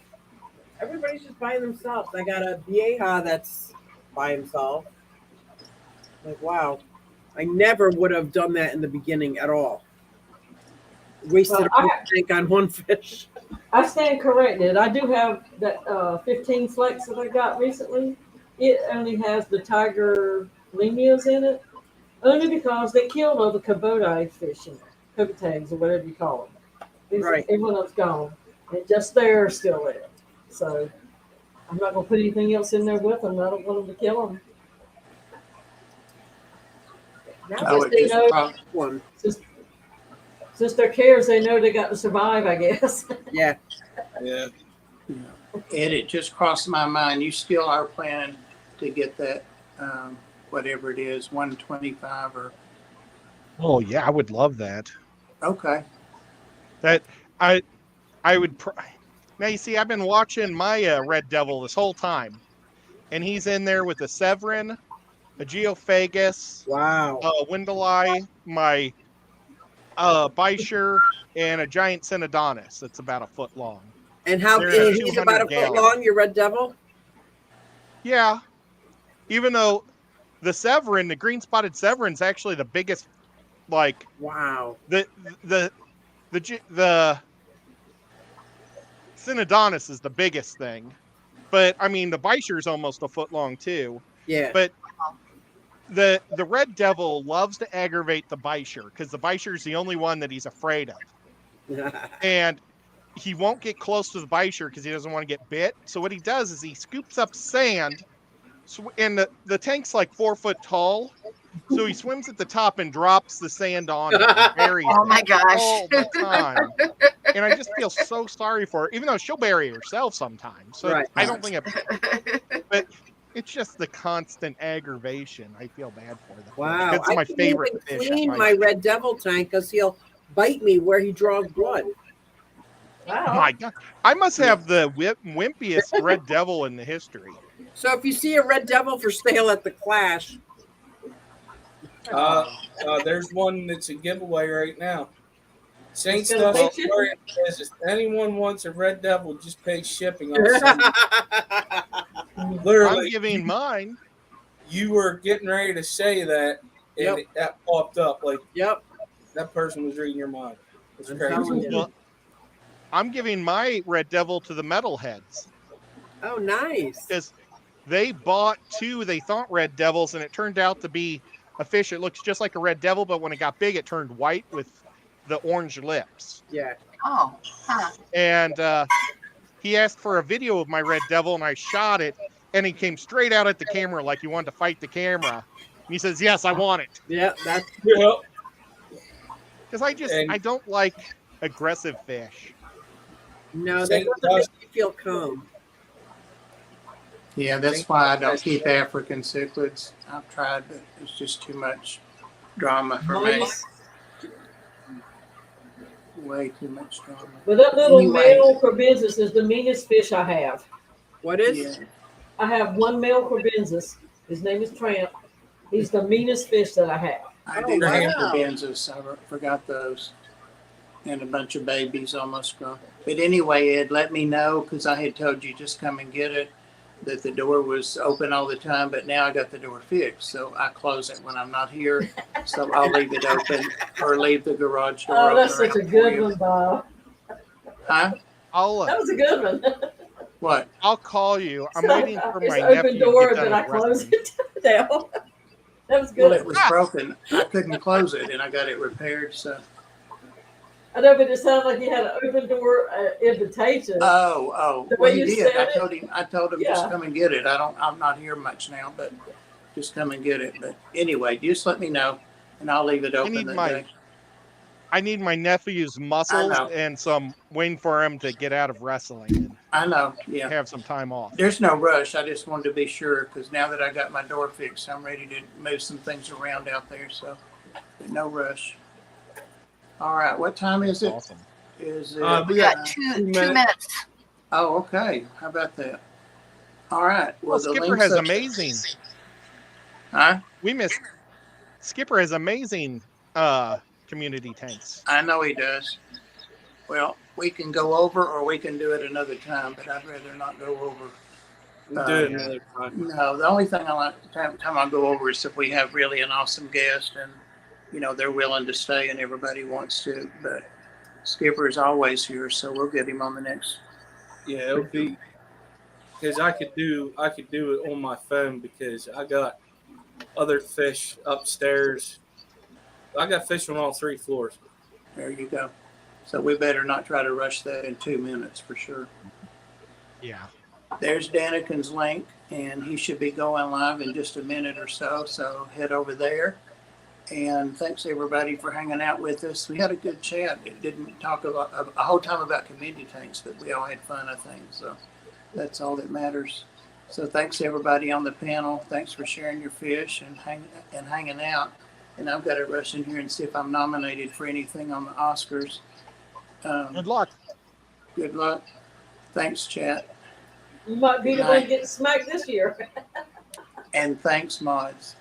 B: Everybody's just by themselves. I got a Vieja that's by himself. Like, wow. I never would have done that in the beginning at all. Wasted
C: Well,
B: a whole tank on one fish.
C: I stand corrected. I do have that 15 flex that I got recently. It only has the tiger limias in it, only because they killed all the Kobotai fish in there, Kobotags or whatever you call them.
B: Right.
C: Everyone else gone, and just they're still there. So I'm not gonna put anything else in there with them. I don't want them to kill them.
B: Now
A: Oh,
C: Yes, they
A: it
C: know.
A: just
B: one.
C: Since they're cares, they know they got to survive, I guess.
B: Yeah.
E: Yeah.
A: Ed, it just crossed my mind. You still are planning to get that, whatever it is, 125 or
D: Oh yeah, I would love that.
A: okay.
D: That I would. Now you see, I've been watching my Red Devil this whole time, and he's in there with a Severin, a Geophagus,
B: Wow.
D: a Windalai, my Bisher, and a giant Synodontis that's about a foot long.
B: And how
D: They're in a
B: he's about a
D: 200
B: foot
D: gallon.
B: long, your red devil?
D: Yeah, even though the Severin, the green spotted Severin's actually the biggest. Like
B: Wow.
D: the Synodontis is the biggest thing, but I mean the Bisher's almost a foot long too.
B: Yeah.
D: But the Red Devil loves to aggravate the Bisher because the Bisher's the only one that he's afraid of, and he won't get close to the Bisher because he doesn't want to get bit. So what he does is he scoops up sand, and the tank's like 4 foot tall. So he swims at the top and drops the sand on it and buries
F: Oh my
D: it
F: gosh.
D: all the time. And I just feel so sorry for her, even though she'll bury herself sometimes. So
B: Right.
D: I don't think but it's just the constant aggravation. I feel bad for them.
B: Wow.
D: It's my
B: I
D: favorite
B: can't even
D: fish.
B: clean my red devil tank because he'll bite me where he draws blood.
D: Oh my God. I must have the wimpiest Red Devil in the history.
B: So if you see a red devil for sale at the Clash,
E: There's one that's a giveaway right now. Saint
C: It's gonna
E: Stuff
C: pay
E: Story says if anyone wants a red devil, just pay shipping. I'll send it. Literally,
D: I'm giving mine.
E: you were getting ready to say that, and
B: Yep.
E: that popped up. Like
B: Yep.
E: that person was reading your mind. It's
B: I'm
E: crazy.
B: telling you.
D: Well, I'm giving my Red Devil to the Metalheads
B: Oh, nice.
D: because they bought two they thought Red Devils, and it turned out to be a fish. It looks just like a Red Devil, but when it got big, it turned white with the orange lips.
B: Yeah.
F: Oh, huh.
D: And he asked for a video of my Red Devil, and I shot it, and he came straight out at the camera like he wanted to fight the camera. And he says, "Yes, I want it."
B: Yeah. That's
E: Yeah.
D: Because I don't like aggressive fish.
B: no, that
E: Saint
B: doesn't make
E: Dust-
B: me feel calm.
A: Yeah, that's why I don't keep African cichlids. I've tried, but it's just too much drama for me.
C: Mice.
A: Way too much drama.
C: But that little
A: Anyway.
C: male corbensis is the meanest fish I have.
B: What is?
A: Yeah.
C: I have one male corbensis. His name is Tramp. He's the meanest fish that I have.
A: I
B: Oh,
A: do have
B: wow.
A: Benzos. I forgot those. And a bunch of babies almost grown. But anyway, Ed, let me know because I had told you just come and get it, that the door was open all the time, but now I got the door fixed. So I close it when I'm not here. So I'll leave it open or leave the garage door
C: Oh,
A: open.
C: that's such a
A: around for
C: good
A: you.
C: one, Bob.
A: Huh?
C: That was a good one.
A: What?
D: I'll call you. I'm
C: So
D: waiting for
C: it's
D: my
C: open
D: nephew to
C: door,
D: get
C: and then
D: done
C: I
D: with
C: close
D: wrestling.
C: it down. That was
A: Well,
C: good.
A: it was broken. I couldn't close it, and I got it repaired. So.
C: I know, but it sounded like you had an open door invitation.
A: Oh.
C: The
A: Well,
C: way
A: he
C: you
A: did.
C: said it.
A: I told him just
C: Yeah.
A: come and get it. I'm not here much now, but just come and get it. But anyway, just let me know, and I'll leave it open that day.
D: I need my nephew's muscles
A: know.
D: and some waiting for him to get out of wrestling and
A: I know. Yeah.
D: have some time off.
A: There's no rush. I just wanted to be sure because now that I got my door fixed, I'm ready to move some things around out there. So, no rush. All right. What time is it?
D: Awesome.
A: Is
F: We
A: it?
F: got two minutes.
A: Oh, okay. How about that? All right.
D: Well,
A: the
D: Skipper
A: link's
D: has
A: up-
D: amazing.
A: Huh?
D: We missed. Skipper has amazing community tanks.
A: I know he does. Well, we can go over or we can do it another time, but I'd rather not go over.
E: We'll do it another time.
A: No, the only thing I like time I go over is if we have really an awesome guest and they're willing to stay and everybody wants to. But Skipper is always here, so we'll get him on the next.
E: Yeah, it'll be because I could do it on my phone because I got other fish upstairs. I got fish on all 3 floors.
A: There you go. So we better not try to rush that in 2 minutes for sure.
D: Yeah.
A: There's Danikin's link, and he should be going live in just a minute or so. So head over there. And thanks everybody for hanging out with us. We had a good chat. It didn't talk a whole time about community tanks, but we all had fun, I think. So that's all that matters. So thanks everybody on the panel. Thanks for sharing your fish and hanging out. And I've got to rush in here and see if I'm nominated for anything on the Oscars.
D: Good luck.
A: Good luck. Thanks, chat.
C: You might be the one getting smacked this year.
A: And thanks, mods.